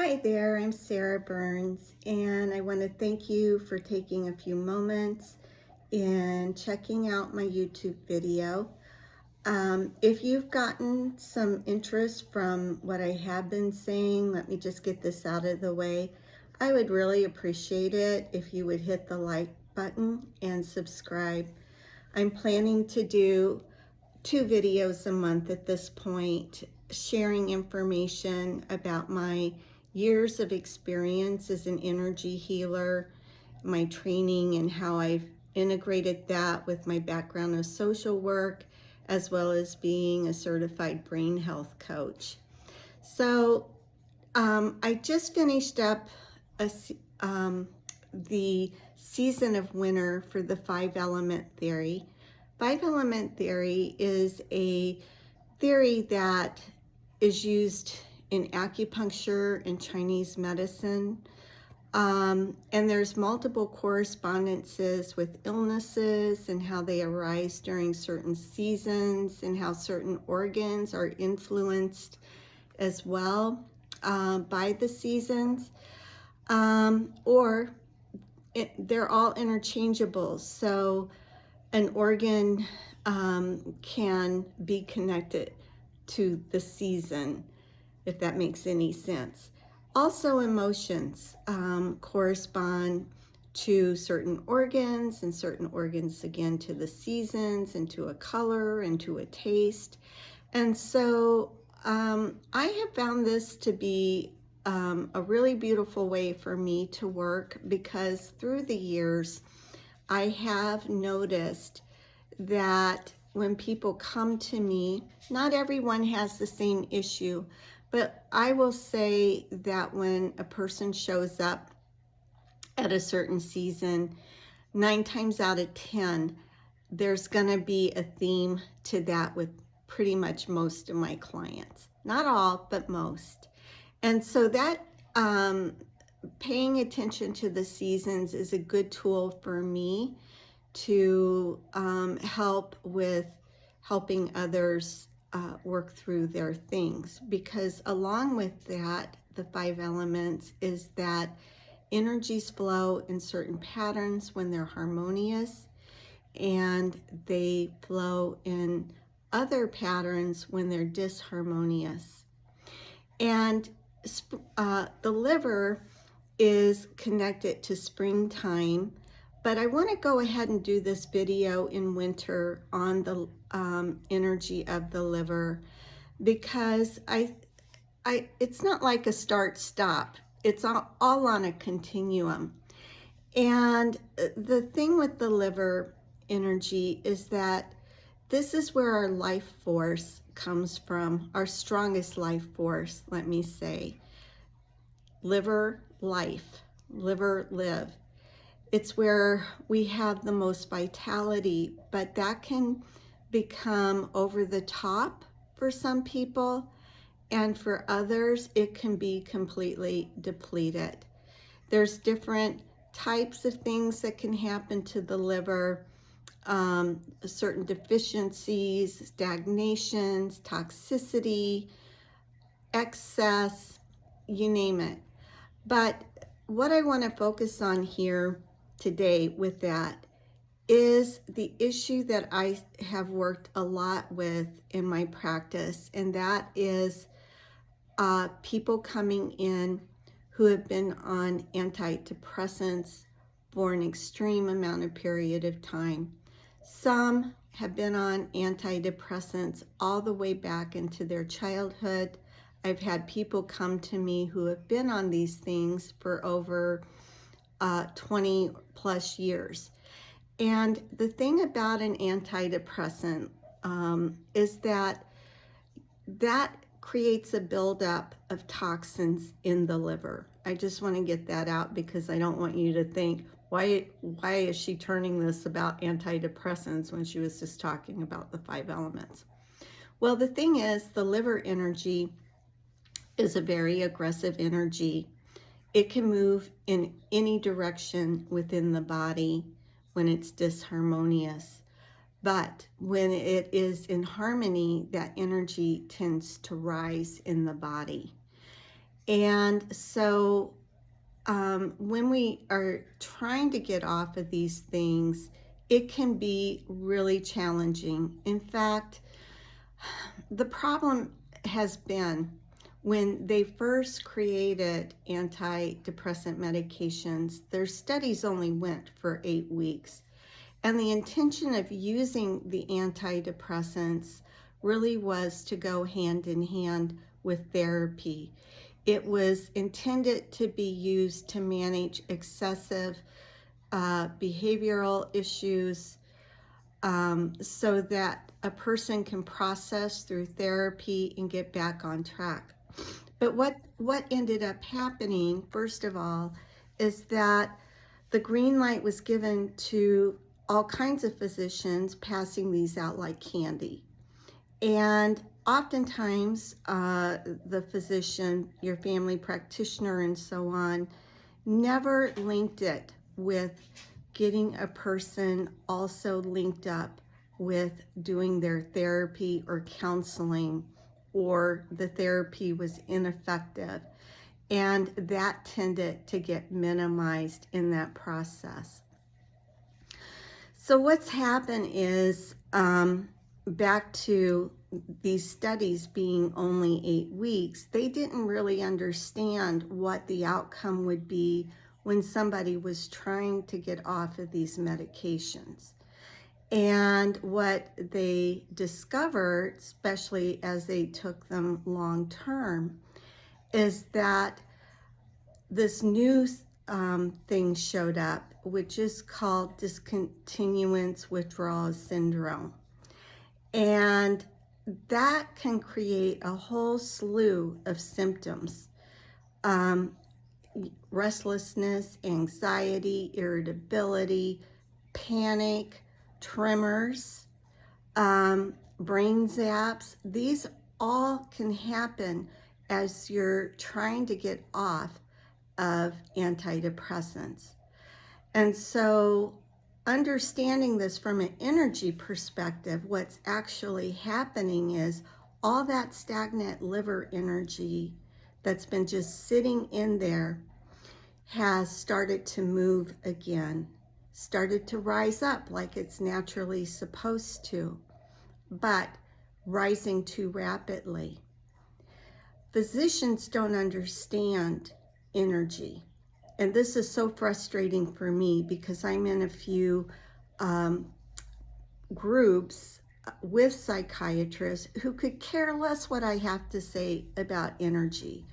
Hi there, I'm Sara Burns, and I want to thank you for taking a few moments and checking out my YouTube video. If you've gotten some interest from what I have been saying, let me just get this out of the way. I would really appreciate it if you would hit the like button and subscribe. I'm planning to do 2 videos a month at this point, sharing information about my years of experience as an energy healer, my training, and how I've integrated that with my background of social work, as well as being a certified brain health coach. So I just finished up the season of winter for the 5-element theory. 5-element theory is a theory that is used in acupuncture and Chinese medicine. And there's multiple correspondences with illnesses and how they arise during certain seasons and how certain organs are influenced as well by the seasons. They're all interchangeable. So an organ can be connected to the season, if that makes any sense. Also, emotions correspond to certain organs, and certain organs again to the seasons and to a color and to a taste. And so I have found this to be a really beautiful way for me to work, because through the years I have noticed that when people come to me, not everyone has the same issue, but I will say that when a person shows up at a certain season, 9 times out of 10, there's going to be a theme to that with pretty much most of my clients. Not all, but most. And so that paying attention to the seasons is a good tool for me to help with helping others work through their things. Because along with that, the 5 elements is that energies flow in certain patterns when they're harmonious, and they flow in other patterns when they're disharmonious. And the liver is connected to springtime, but I want to go ahead and do this video in winter on the energy of the liver, because it's not like a start-stop. It's all on a continuum. And the thing with the liver energy is that this is where our life force comes from, our strongest life force, let me say. Liver life, liver live. It's where we have the most vitality, but that can become over the top for some people, and for others, it can be completely depleted. There's different types of things that can happen to the liver, certain deficiencies, stagnations, toxicity, excess, you name it. But what I want to focus on here today with that is the issue that I have worked a lot with in my practice, and that is people coming in who have been on antidepressants for an extreme amount of period of time. Some have been on antidepressants all the way back into their childhood. I've had people come to me who have been on these things for over 20 plus years. And the thing about an antidepressant is that creates a buildup of toxins in the liver. I just want to get that out, because I don't want you to think, why is she turning this about antidepressants when she was just talking about the 5 elements? Well, the thing is, the liver energy is a very aggressive energy. It can move in any direction within the body when it's disharmonious. But when it is in harmony, that energy tends to rise in the body. And so when we are trying to get off of these things, it can be really challenging. In fact, the problem has been when they first created antidepressant medications, their studies only went for 8 weeks. And the intention of using the antidepressants really was to go hand in hand with therapy. It was intended to be used to manage excessive behavioral issues, so that a person can process through therapy and get back on track. But what ended up happening, first of all, is that the green light was given to all kinds of physicians, passing these out like candy. And oftentimes, the physician, your family practitioner and so on, never linked it with getting a person also linked up with doing their therapy or counseling, or the therapy was ineffective. And that tended to get minimized in that process. So what's happened is, back to these studies being only 8 weeks, they didn't really understand what the outcome would be when somebody was trying to get off of these medications. And what they discovered, especially as they took them long term, is that this new thing showed up, which is called Discontinuance Withdrawal Syndrome. And that can create a whole slew of symptoms. Restlessness, anxiety, irritability, panic, tremors, brain zaps. These all can happen as you're trying to get off of antidepressants. And so understanding this from an energy perspective, what's actually happening is all that stagnant liver energy that's been just sitting in there has started to move again, started to rise up like it's naturally supposed to, but rising too rapidly. Physicians don't understand energy. And this is so frustrating for me because I'm in a few groups with psychiatrists who could care less what I have to say about energy.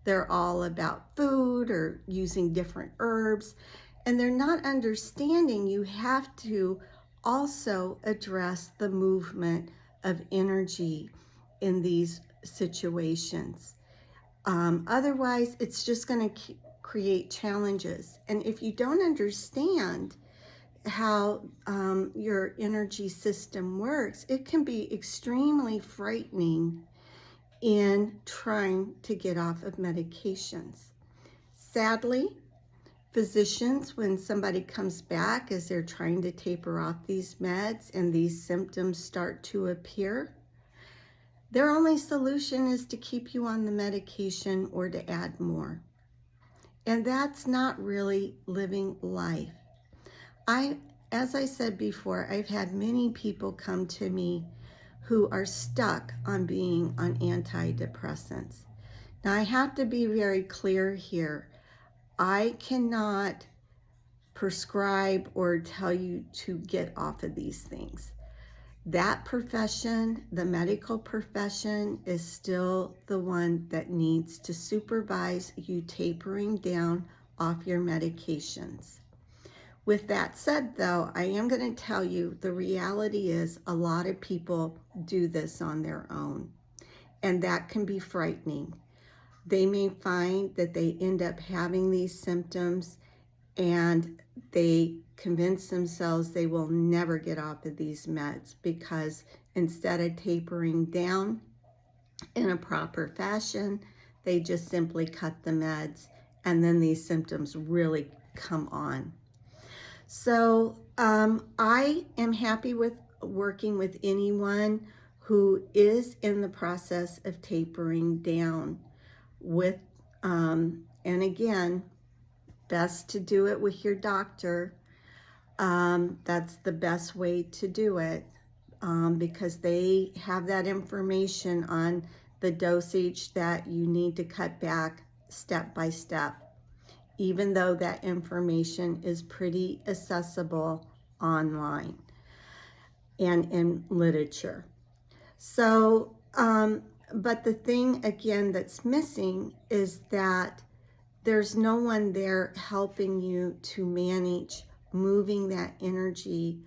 They're all about food or using different herbs, and they're not understanding you have to also address the movement of energy in these situations. Otherwise, it's just going to create challenges. And if you don't understand how your energy system works, it can be extremely frightening in trying to get off of medications. Sadly, physicians, when somebody comes back as they're trying to taper off these meds and these symptoms start to appear, their only solution is to keep you on the medication or to add more. And that's not really living life. As I said before, I've had many people come to me who are stuck on being on antidepressants. Now, I have to be very clear here. I cannot prescribe or tell you to get off of these things. That profession, the medical profession, is still the one that needs to supervise you tapering down off your medications. With that said, though, I am going to tell you the reality is a lot of people do this on their own, and that can be frightening. They may find that they end up having these symptoms and they convince themselves they will never get off of these meds because instead of tapering down in a proper fashion, they just simply cut the meds, and then these symptoms really come on. So I am happy with working with anyone who is in the process of tapering down with And again, best to do it with your doctor. That's the best way to do it, because they have that information on the dosage that you need to cut back step by step, even though that information is pretty accessible online and in literature. So, but the thing again that's missing is that there's no one there helping you to manage moving that energy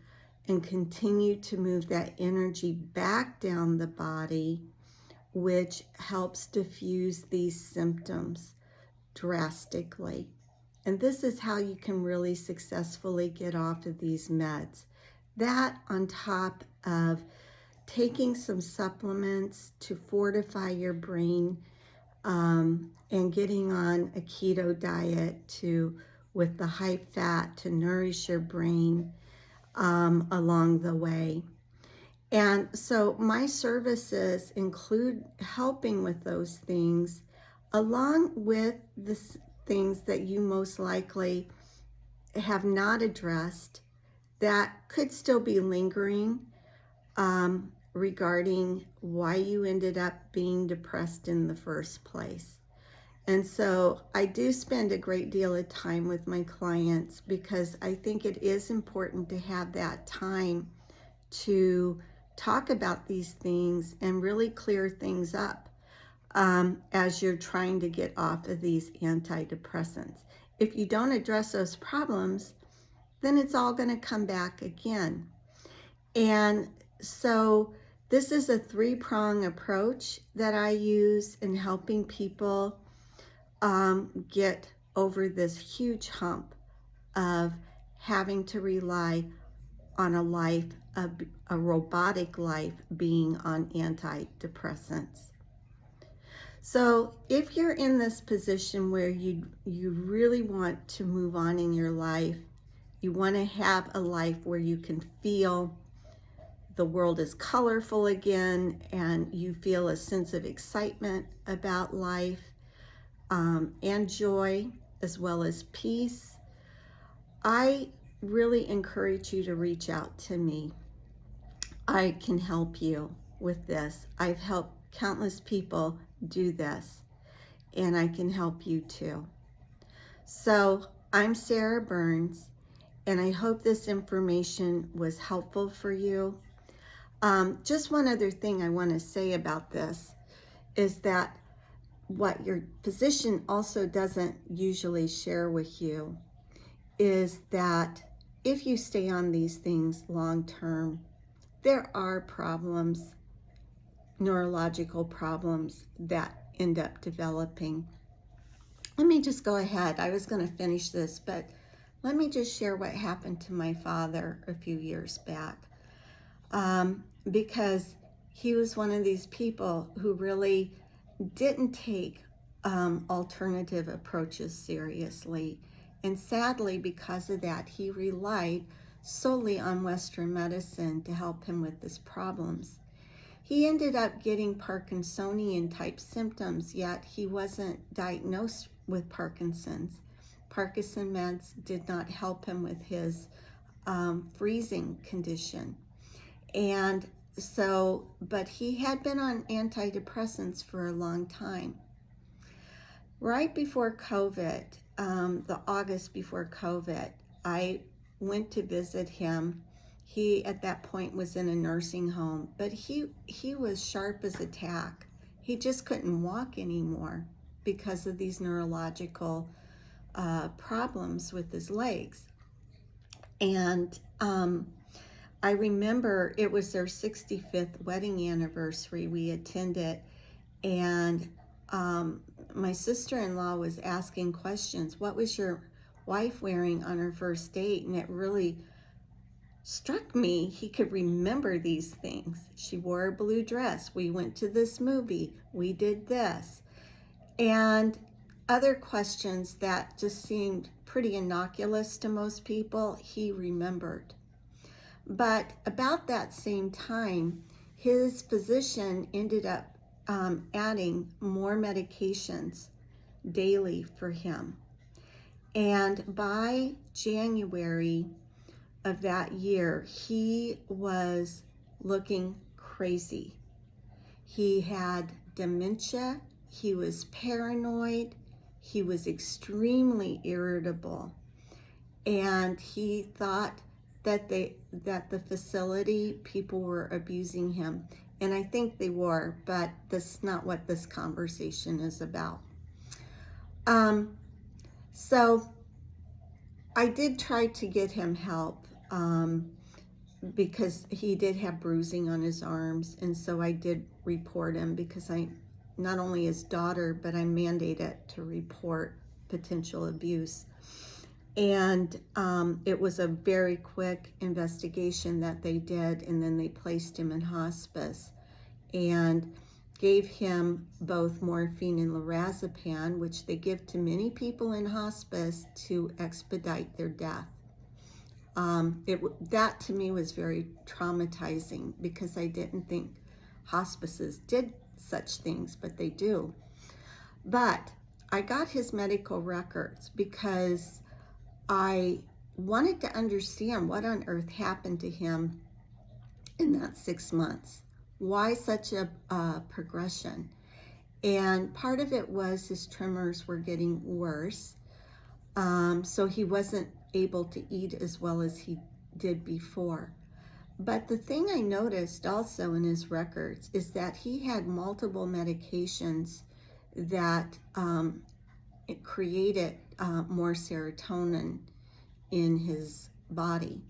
and continue to move that energy back down the body, which helps diffuse these symptoms drastically. And this is how you can really successfully get off of these meds. That on top of taking some supplements to fortify your brain, and getting on a keto diet with the high fat to nourish your brain along the way. And so my services include helping with those things, along with the things that you most likely have not addressed that could still be lingering, regarding why you ended up being depressed in the first place. And so I do spend a great deal of time with my clients because I think it is important to have that time to talk about these things and really clear things up, as you're trying to get off of these antidepressants. If you don't address those problems, then it's all going to come back again. And so this is a three-prong approach that I use in helping people get over this huge hump of having to rely on a robotic life being on antidepressants. So if you're in this position where you really want to move on in your life, you want to have a life where you can feel the world is colorful again, and you feel a sense of excitement about life, and joy, as well as peace, I really encourage you to reach out to me. I can help you with this. I've helped countless people do this, and I can help you too. So I'm Sara Burns, and I hope this information was helpful for you. Just one other thing I want to say about this is that what your physician also doesn't usually share with you is that if you stay on these things long term, there are problems, neurological problems that end up developing. Let me just go ahead. I was going to finish this, but let me just share what happened to my father a few years back. Because he was one of these people who really didn't take alternative approaches seriously. And sadly, because of that, he relied solely on Western medicine to help him with his problems. He ended up getting Parkinsonian type symptoms, yet he wasn't diagnosed with Parkinson's. Parkinson meds did not help him with his freezing condition. And so, but he had been on antidepressants for a long time. Right before COVID, the August before COVID, I went to visit him. He, at that point, was in a nursing home, but he was sharp as a tack. He just couldn't walk anymore because of these neurological problems with his legs. And I remember it was their 65th wedding anniversary. We attended, and my sister-in-law was asking questions. What was your wife wearing on her first date? And it really struck me. He could remember these things. She wore a blue dress. We went to this movie. We did this. And other questions that just seemed pretty innocuous to most people, he remembered. But about that same time, his physician ended up adding more medications daily for him. And by January of that year, he was looking crazy. He had dementia, he was paranoid, he was extremely irritable, and he thought that the facility, people were abusing him. And I think they were, but that's not what this conversation is about. So I did try to get him help because he did have bruising on his arms, and so I did report him because I, not only his daughter, but I'm mandated to report potential abuse. And it was a very quick investigation that they did, and then they placed him in hospice and gave him both morphine and lorazepam, which they give to many people in hospice to expedite their death. That to me was very traumatizing because I didn't think hospices did such things, but they do. But I got his medical records because I wanted to understand what on earth happened to him in that 6 months. Why such a progression? And part of it was his tremors were getting worse. So he wasn't able to eat as well as he did before. But the thing I noticed also in his records is that he had multiple medications that it created more serotonin in his body.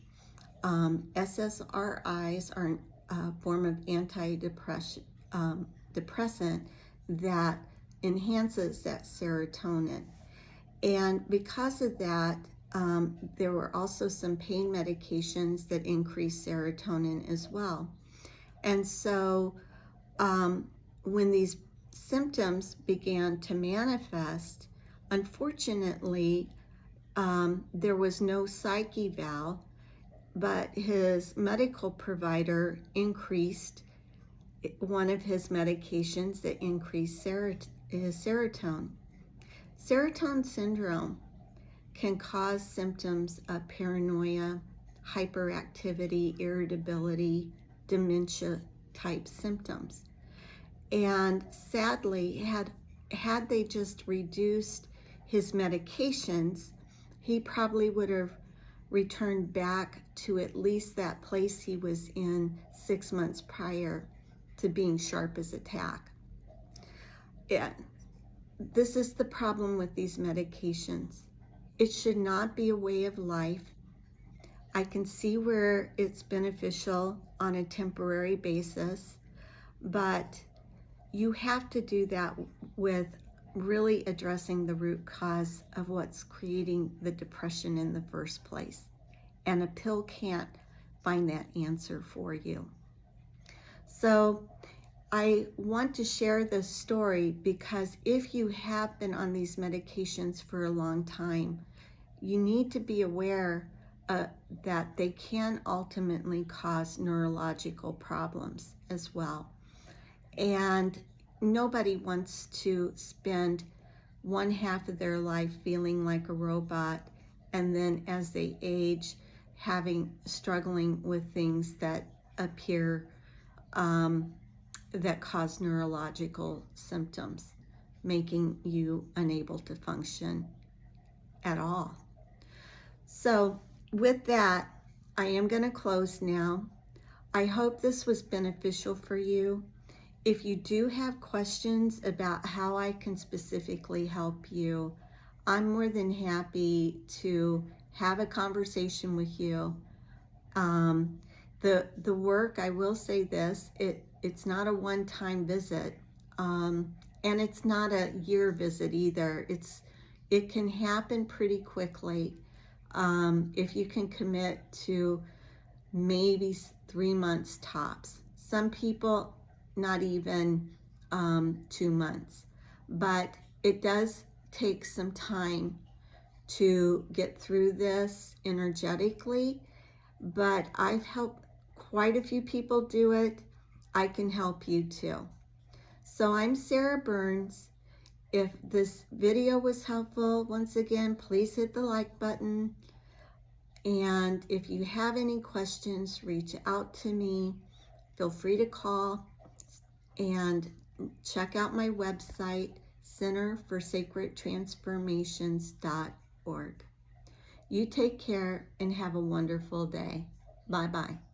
SSRIs are a form of anti-depressant that enhances that serotonin. And because of that, there were also some pain medications that increase serotonin as well. And so when these symptoms began to manifest, unfortunately, there was no psych eval, but his medical provider increased one of his medications that increased his serotonin. Serotonin syndrome can cause symptoms of paranoia, hyperactivity, irritability, dementia type symptoms. And sadly, had they just reduced his medications, he probably would have returned back to at least that place he was in 6 months prior to being sharp as a tack. Yeah, this is the problem with these medications. It should not be a way of life. I can see where it's beneficial on a temporary basis, but you have to do that with really addressing the root cause of what's creating the depression in the first place. And a pill can't find that answer for you. So I want to share this story because if you have been on these medications for a long time, you need to be aware that they can ultimately cause neurological problems as well. And nobody wants to spend one half of their life feeling like a robot, and then as they age, struggling with things that appear that cause neurological symptoms, making you unable to function at all. So with that, I am going to close now. I hope this was beneficial for you. If you do have questions about how I can specifically help you, I'm more than happy to have a conversation with you. The work, I will say this, it's not a one-time visit, and it's not a year visit either. It can happen pretty quickly if you can commit to maybe 3 months tops. Some people, not even 2 months, but it does take some time to get through this energetically, but I've helped quite a few people do it. I can help you too. So I'm Sara Burns, If this video was helpful, once again, please hit the like button. And if you have any questions, reach out to me. Feel free to call and check out my website, centerforsacredtransformations.org. You take care and have a wonderful day. Bye-bye.